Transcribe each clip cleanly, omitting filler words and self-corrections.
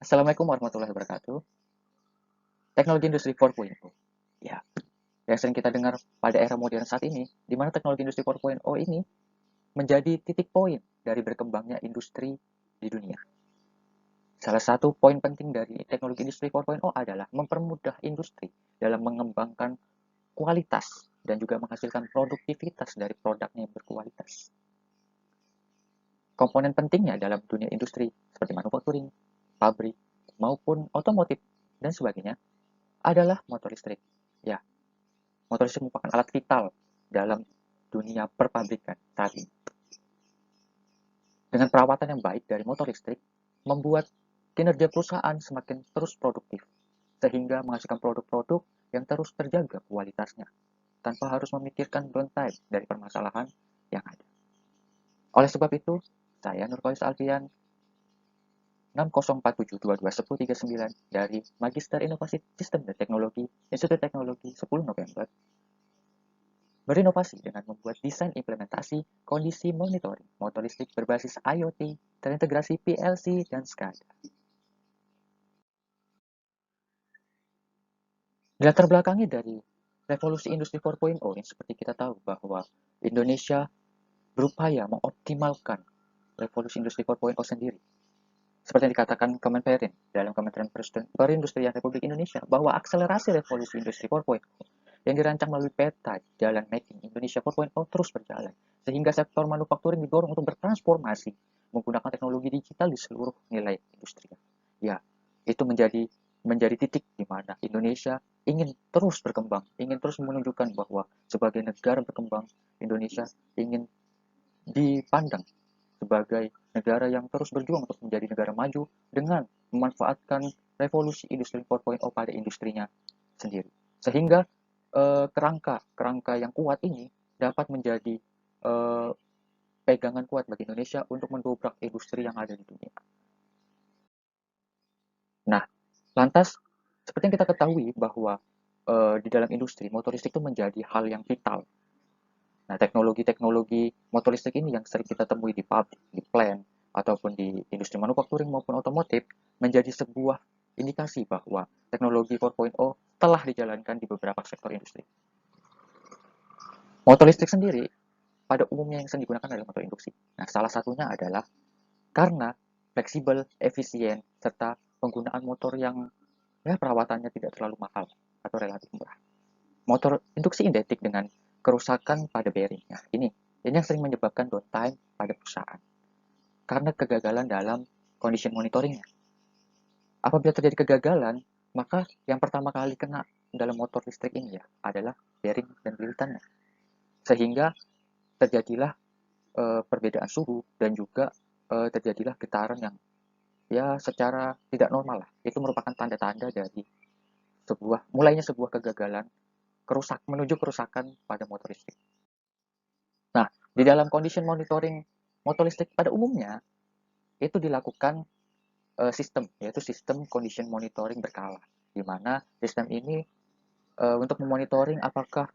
Assalamualaikum warahmatullahi wabarakatuh. Teknologi industri 4.0. Ya, yang sering kita dengar pada era modern saat ini, di mana teknologi industri 4.0 ini menjadi titik poin dari berkembangnya industri di dunia. Salah satu poin penting dari teknologi industri 4.0 adalah mempermudah industri dalam mengembangkan kualitas dan juga menghasilkan produktivitas dari produknya yang berkualitas. Komponen pentingnya dalam dunia industri seperti manufacturing, pabrik, maupun otomotif dan sebagainya adalah motor listrik. Ya, motor listrik merupakan alat vital dalam dunia perpabrikan saat ini. Dengan perawatan yang baik dari motor listrik, membuat kinerja perusahaan semakin terus produktif, sehingga menghasilkan produk-produk yang terus terjaga kualitasnya, tanpa harus memikirkan downtime dari permasalahan yang ada. Oleh sebab itu, saya Nurkolis Alfian 60472211039 dari Magister Inovasi Sistem dan Teknologi Institut Teknologi 10 November berinovasi dengan membuat desain implementasi kondisi monitoring motor listrik berbasis IoT terintegrasi PLC dan SCADA. Latar belakangnya dari revolusi industri 4.0 yang seperti kita tahu bahwa Indonesia berupaya mengoptimalkan revolusi industri 4.0 sendiri. Seperti yang dikatakan Kemenperin dalam Kementerian Perindustrian Republik Indonesia bahwa akselerasi revolusi industri 4.0 yang dirancang melalui peta jalan making Indonesia 4.0 terus berjalan, sehingga sektor manufakturing didorong untuk bertransformasi menggunakan teknologi digital di seluruh nilai industri. Ya, itu menjadi titik di mana Indonesia ingin terus berkembang, ingin terus menunjukkan bahwa sebagai negara berkembang, Indonesia ingin dipandang sebagai negara yang terus berjuang untuk menjadi negara maju dengan memanfaatkan revolusi industri 4.0 pada industrinya sendiri. Sehingga kerangka yang kuat ini dapat menjadi pegangan kuat bagi Indonesia untuk mendobrak industri yang ada di dunia. Nah, lantas seperti yang kita ketahui bahwa di dalam industri motor listrik itu menjadi hal yang vital. Nah, teknologi-teknologi motor listrik ini yang sering kita temui di pabrik, di plant, ataupun di industri manufakturing maupun otomotif menjadi sebuah indikasi bahwa teknologi 4.0 telah dijalankan di beberapa sektor industri. Motor listrik sendiri pada umumnya yang sering digunakan adalah motor induksi. Nah, salah satunya adalah karena fleksibel, efisien, serta penggunaan motor yang ya perawatannya tidak terlalu mahal atau relatif murah. Motor induksi identik dengan kerusakan pada bearing. Nah, ini yang sering menyebabkan downtime pada perusahaan karena kegagalan dalam condition monitoringnya. Apabila terjadi kegagalan, maka yang pertama kali kena dalam motor listrik ini ya adalah bearing dan lilitannya. Sehingga terjadilah perbedaan suhu dan juga terjadilah getaran yang ya secara tidak normal lah. Itu merupakan tanda-tanda dari mulainya sebuah kegagalan menuju kerusakan pada motor listrik. Nah, di dalam condition monitoring motor listrik pada umumnya itu dilakukan sistem, yaitu sistem condition monitoring berkala, di mana sistem ini untuk memonitoring apakah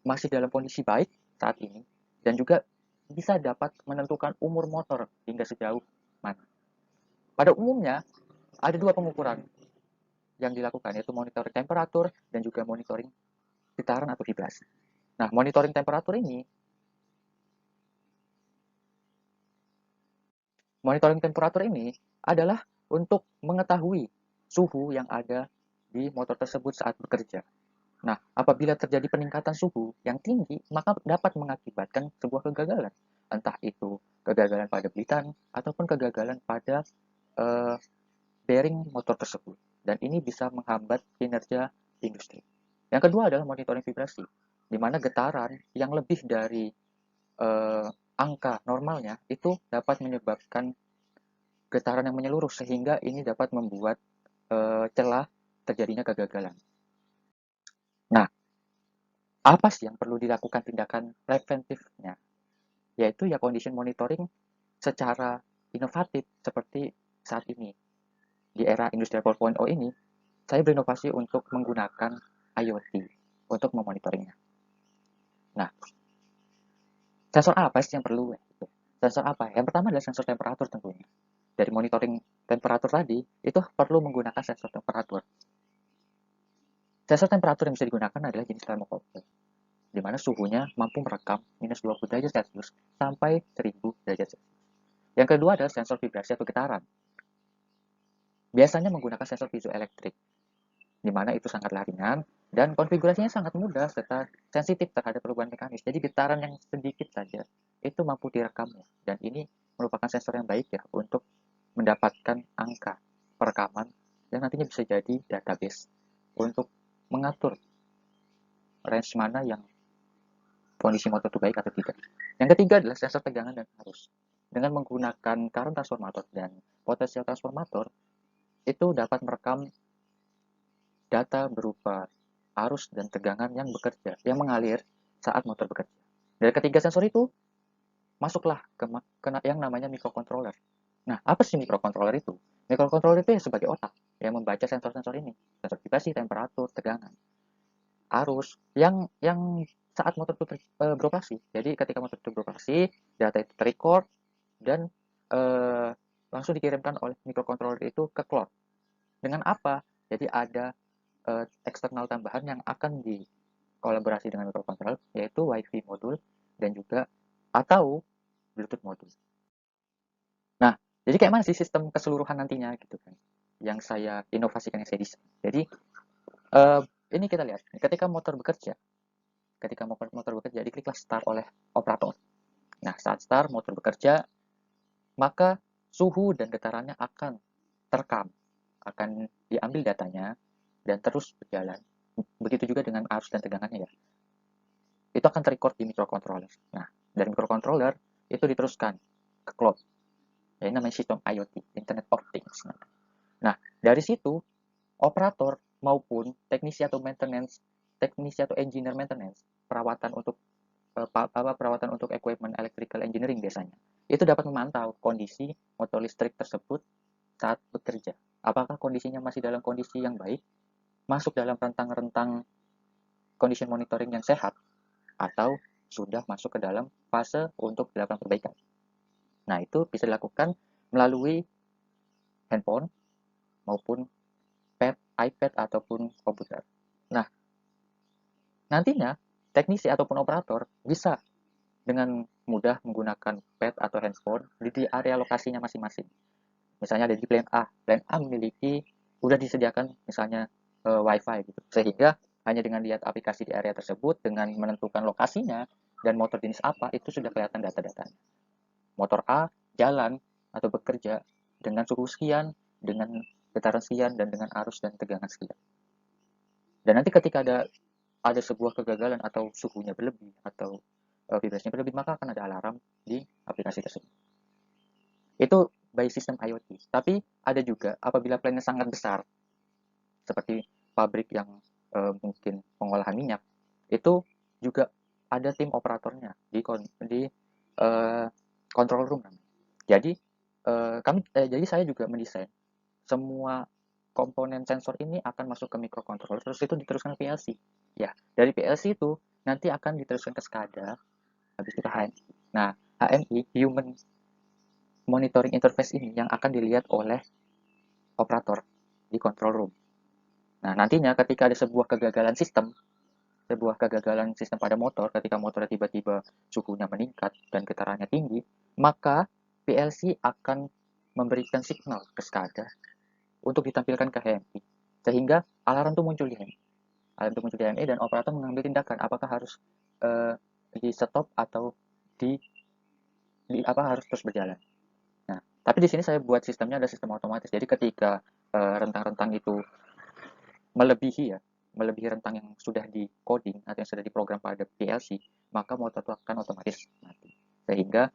masih dalam kondisi baik saat ini dan juga bisa dapat menentukan umur motor hingga sejauh mana. Pada umumnya ada dua pengukuran yang dilakukan, yaitu monitoring temperatur dan juga monitoring getaran atau vibrasi. Nah, monitoring temperatur ini adalah untuk mengetahui suhu yang ada di motor tersebut saat bekerja. Nah, apabila terjadi peningkatan suhu yang tinggi, maka dapat mengakibatkan sebuah kegagalan. Entah itu kegagalan pada belitan ataupun kegagalan pada uh, bearing motor tersebut. Dan ini bisa menghambat kinerja industri. Yang kedua adalah monitoring vibrasi, di mana getaran yang lebih dari uh, angka normalnya itu dapat menyebabkan getaran yang menyeluruh sehingga ini dapat membuat celah terjadinya kegagalan. Nah, apa sih yang perlu dilakukan tindakan preventifnya? Yaitu ya condition monitoring secara inovatif seperti saat ini. Di era industri 4.0 ini, saya berinovasi untuk menggunakan IoT untuk memonitoringnya. Nah, sensor apa sih yang perlu? Sensor apa? Yang pertama adalah sensor temperatur tentunya. dari monitoring temperatur tadi, itu perlu menggunakan sensor temperatur. Sensor temperatur yang bisa digunakan adalah jenis thermocouple, di mana suhunya mampu merekam minus 20 derajat Celcius sampai 1000 derajat Celcius. Yang kedua adalah sensor vibrasi atau getaran. Biasanya menggunakan sensor piezoelektrik, di mana itu sangatlah ringan dan konfigurasinya sangat mudah serta sensitif terhadap perubahan mekanis. Jadi getaran yang sedikit saja itu mampu direkamnya. Dan ini merupakan sensor yang baik ya untuk mendapatkan angka perekaman yang nantinya bisa jadi database untuk mengatur range mana yang kondisi motor itu baik atau tidak. Yang ketiga adalah sensor tegangan dan arus. Dengan menggunakan current transformator dan potential transformator, itu dapat merekam data berupa arus dan tegangan yang bekerja, yang mengalir saat motor bekerja. Dari ketiga sensor itu, masuklah ke yang namanya microcontroller. Nah, apa sih microcontroller itu? Microcontroller itu ya sebagai otak yang membaca sensor-sensor ini, sensor vibrasi, temperatur, tegangan, arus, yang saat motor itu beroperasi. Jadi ketika motor itu beroperasi, data itu terrecord dan langsung dikirimkan oleh microcontroller itu ke cloud. Dengan apa? Jadi ada eksternal tambahan yang akan dikolaborasi dengan microcontroller, yaitu Wi-Fi modul dan juga atau Bluetooth modul. Nah, jadi kayak mana sih sistem keseluruhan nantinya gitu kan? Yang saya inovasikan, yang saya desain. Jadi uh, ini kita lihat, ketika motor bekerja, dikliklah start oleh operator. Nah, saat start motor bekerja, maka suhu dan getarannya akan terekam, akan diambil datanya dan terus berjalan. Begitu juga dengan arus dan tegangannya ya. Itu akan terrecord di microcontroller. Nah, dari microcontroller itu diteruskan ke cloud. Ini namanya sistem IoT, Internet of Things. Nah, dari situ operator maupun teknisi atau engineer maintenance, perawatan untuk equipment electrical engineering biasanya, itu dapat memantau kondisi motor listrik tersebut saat bekerja. Apakah kondisinya masih dalam kondisi yang baik, masuk dalam rentang-rentang condition monitoring yang sehat, atau sudah masuk ke dalam fase untuk dilakukan perbaikan. Nah, itu bisa dilakukan melalui handphone maupun pad, iPad, ataupun komputer. Nah, nantinya teknisi ataupun operator bisa dengan mudah menggunakan pad atau handphone di area lokasinya masing-masing. Misalnya ada di plan A. Plan A memiliki, udah disediakan misalnya Wi-Fi gitu. Sehingga hanya dengan lihat aplikasi di area tersebut, dengan menentukan lokasinya dan motor jenis apa, itu sudah kelihatan data-datanya. Motor A jalan atau bekerja dengan suhu sekian, dengan getaran sekian, dan dengan arus dan tegangan sekian. Dan nanti ketika ada sebuah kegagalan atau suhunya berlebih atau vibrasinya berlebih, maka akan ada alarm di aplikasi tersebut. Itu by sistem IoT. Tapi ada juga apabila plannya sangat besar, seperti pabrik yang mungkin pengolahan minyak, itu juga ada tim operatornya di control room. Jadi jadi saya juga mendesain semua komponen sensor ini akan masuk ke microcontroller, terus itu diteruskan ke PLC. Ya, dari PLC itu nanti akan diteruskan ke SCADA, habis itu ke HMI. Nah, HMI, Human Monitoring Interface ini yang akan dilihat oleh operator di control room. Nah, nantinya ketika ada sebuah kegagalan sistem pada motor, ketika motornya tiba-tiba suhunya meningkat dan getarannya tinggi, maka PLC akan memberikan signal ke SCADA untuk ditampilkan ke HMI. Sehingga alarm itu muncul di HMI. Alarm itu muncul di HMI dan operator mengambil tindakan apakah harus di stop atau harus terus berjalan. Nah, tapi di sini saya buat sistemnya ada sistem otomatis. Jadi ketika rentang-rentang itu melebihi rentang yang sudah di coding atau yang sudah diprogram pada PLC, maka motor itu akan otomatis mati. Sehingga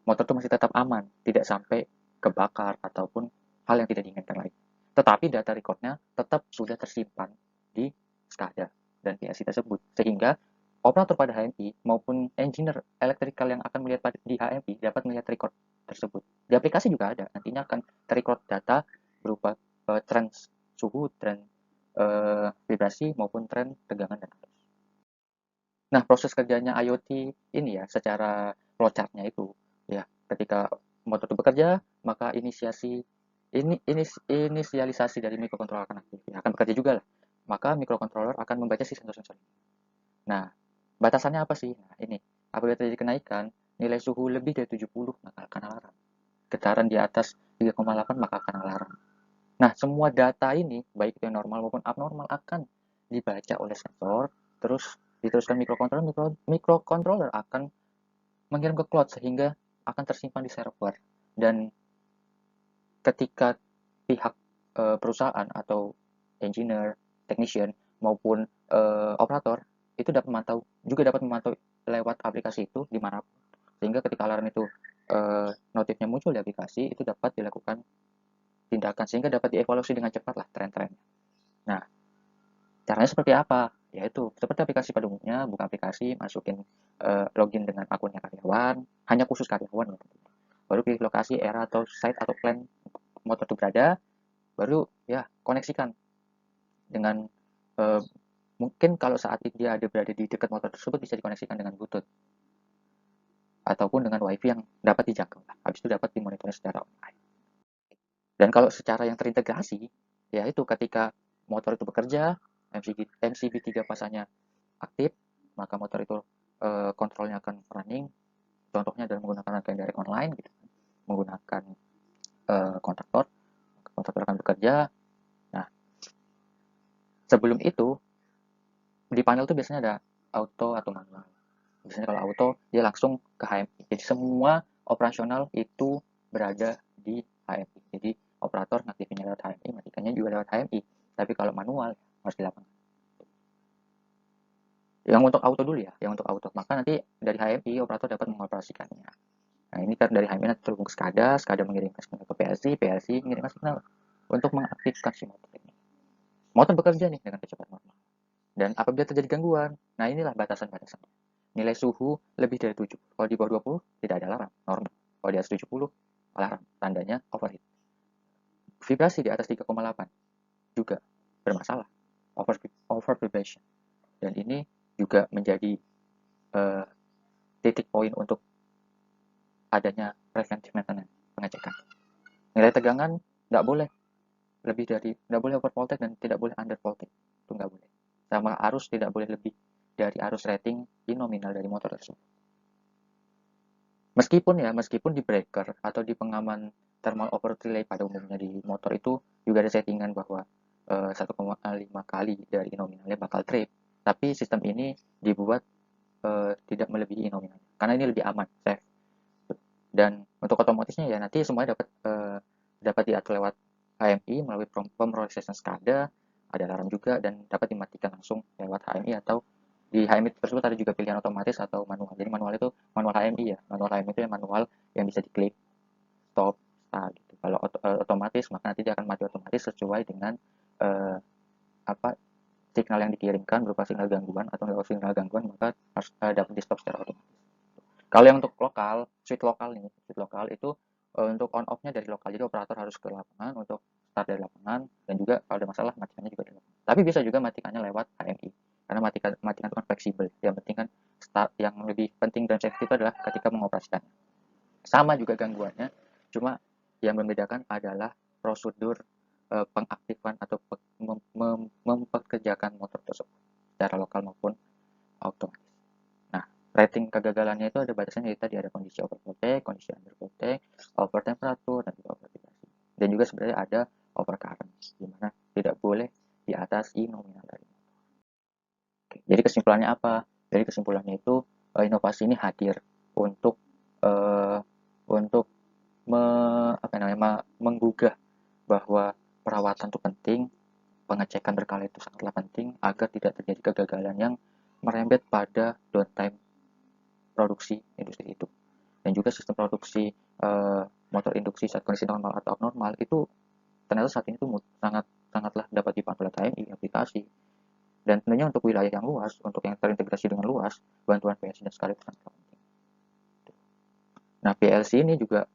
motor itu masih tetap aman, tidak sampai kebakar ataupun hal yang tidak diinginkan lagi. Tetapi data recordnya tetap sudah tersimpan di SCADA dan PLC tersebut. Sehingga operator pada HMI maupun engineer electrical yang akan melihat di HMI dapat melihat record tersebut. Di aplikasi juga ada, nantinya akan terrecord data berupa tren suhu, tren vibrasi maupun tren tegangan dan arus. Nah, proses kerjanya IoT ini ya secara flowchart-nya itu ya ketika motor itu bekerja, maka inisialisasi dari mikrokontroler akan aktif. Ya, akan bekerja juga lah. Maka mikrokontroler akan membaca si sensor-sensor. Nah, batasannya apa sih? Nah, ini. Apabila terjadi kenaikan, nilai suhu lebih dari 70 maka akan alarm. Getaran di atas 3,8 maka akan alarm. Nah, semua data ini, baik itu yang normal maupun abnormal, akan dibaca oleh sensor, terus diteruskan mikrokontroler, mikrokontroler akan mengirim ke cloud sehingga akan tersimpan di server. Dan ketika pihak perusahaan atau engineer, technician maupun operator itu dapat memantau lewat aplikasi itu dimanapun, sehingga ketika alarm itu notifnya muncul di aplikasi itu dapat dilakukan tindakan sehingga dapat dievaluasi dengan cepat lah tren-tren. Nah, caranya seperti apa? Yaitu seperti aplikasi pada umumnya, buka aplikasi, masukin login dengan akunnya karyawan, hanya khusus karyawan ya. Baru pilih lokasi, era atau site atau plan motor itu berada, baru ya koneksikan dengan mungkin kalau saat dia berada di dekat motor tersebut bisa dikoneksikan dengan Bluetooth ataupun dengan WiFi yang dapat dijangkau. Habis itu dapat dimonitor secara online. Dan kalau secara yang terintegrasi, yaitu ketika motor itu bekerja, MCB3 pasanya aktif, maka motor itu kontrolnya akan running. Contohnya adalah menggunakan rangkaian direct online, gitu, menggunakan kontraktor akan bekerja. Nah, sebelum itu di panel tuh biasanya ada auto atau manual. Biasanya kalau auto dia langsung ke HMI. Jadi semua operasional itu berada di HMI. Jadi operator ngaktifinnya lewat HMI, matikannya juga lewat HMI. Tapi kalau manual harus di lapangan. Yang untuk auto dulu ya, yang untuk auto. Maka nanti dari HMI operator dapat mengoperasikannya. Nah, ini kan dari HMI nanti terhubung ke SCADA, SCADA mengirimkan signal ke PLC, PLC mengirimkan signal untuk mengaktifkan si motor ini. Motor bekerja nih dengan kecepatan normal. Dan apabila terjadi gangguan, nah inilah batasan-batasannya. Nilai suhu lebih dari 7. Kalau di bawah 20, tidak ada alarm, normal. Kalau di atas 70, alarm, tandanya overheat. Vibrasi di atas 3,8 juga bermasalah, over vibration. Dan ini juga menjadi titik poin untuk adanya preventive maintenance, pengecekan. Nilai tegangan nggak boleh nggak boleh over voltage dan tidak boleh under voltage, itu nggak boleh. Sama arus tidak boleh lebih dari arus rating nominal dari motor tersebut. Meskipun di breaker atau di pengaman thermal overload relay pada umumnya di motor itu juga ada settingan bahwa 1,5 kali dari nominalnya bakal trip, tapi sistem ini dibuat tidak melebihi nominalnya karena ini lebih aman, safe. Dan untuk otomatisnya ya nanti semuanya dapat diatur lewat HMI melalui pemrosesan SCADA, ada alarm juga dan dapat dimatikan langsung lewat HMI atau di HMI tersebut ada juga pilihan otomatis atau manual. Jadi manual itu manual HMI ya. Manual HMI itu yang manual yang bisa diklik stop, start gitu. Kalau otomatis maka nanti dia akan mati otomatis sesuai dengan apa signal yang dikirimkan berupa signal gangguan atau signal gangguan maka harus dapat di stop secara otomatis. Kalau yang untuk lokal, switch lokal itu untuk on off-nya dari lokal. Jadi operator harus ke lapangan untuk start dari lapangan dan juga kalau ada masalah matikannya juga dari lapangan. Tapi bisa juga matikannya lewat HMI. Karena matikan itu kan fleksibel. Yang penting kan start, yang lebih penting dan safety itu adalah ketika mengoperasikannya. Sama juga gangguannya, cuma yang membedakan adalah prosedur pengaktifan atau mempekerjakan motor tersebut secara lokal maupun otomatis. Nah, rating kegagalannya itu ada batasnya, yaitu tadi ada kondisi overprotect, kondisi underprotect, over temperature, dan juga over vibrasi. Dan juga sebenarnya ada over current, di mana tidak boleh di atas I nominal dari motor. Oke, jadi kesimpulannya apa? Jadi kesimpulannya itu inovasi ini hadir untuk uh, untuk menggugah bahwa perawatan itu penting, pengecekan berkala itu sangatlah penting agar tidak terjadi kegagalan yang merembet pada downtime produksi industri itu. Dan juga sistem produksi motor induksi saat kondisi normal atau abnormal itu ternyata saat ini tuh sangatlah dapat dipantau oleh KMI aplikasi. Dan tentunya untuk wilayah yang luas, untuk yang terintegrasi dengan luas, bantuan PLC dan SCADA itu sangat penting. Nah, PLC ini juga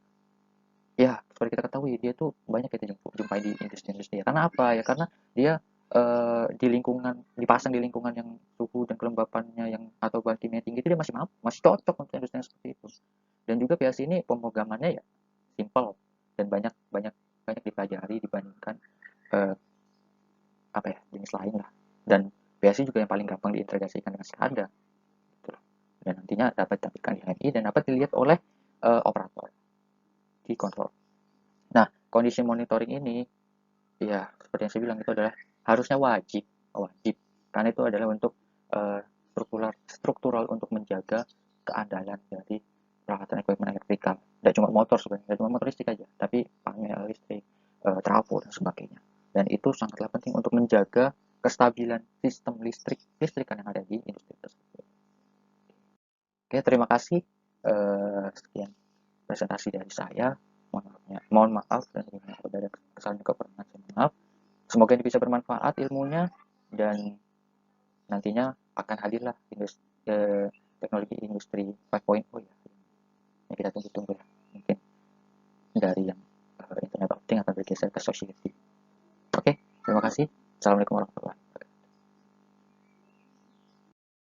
ya seperti kita ketahui dia tuh banyak kita jumpai di industri-industri ya. Karena apa ya? Karena dia dipasang di lingkungan yang suhu dan kelembapannya yang atau bahan kimia tinggi itu dia masih cocok untuk industri yang seperti itu. Dan juga PLC ini pemogamannya ya dan banyak banyak banyak dipelajari dibandingkan jenis lain lah. Dan PLC juga yang paling gampang diintegrasikan dengan SCADA gitu. Dan nantinya dapat ditampilkan di HMI dan dapat dilihat oleh operator di kontrol. Nah, kondisi monitoring ini ya seperti yang saya bilang itu adalah harusnya wajib karena itu adalah untuk struktural untuk menjaga keandalan dari peralatan equipment elektrikal. Tidak cuma motor sebenarnya, tidak cuma motor listrik aja, tapi panel listrik, trafo dan sebagainya. Dan itu sangatlah penting untuk menjaga kestabilan sistem listrikan yang ada di industri tersebut. Oke, terima kasih. Sekian presentasi dari saya. Mohon maaf dan ada kesalahan kekurangan, maaf. Semoga ini bisa bermanfaat ilmunya dan nantinya akan hadirlah teknologi industri 5.0 ya. Yang kita tunggu-tunggu ya. Mungkin dari yang Internet of Things akan bergeser ke society. Oke, terima kasih. Assalamualaikum warahmatullahi wabarakatuh.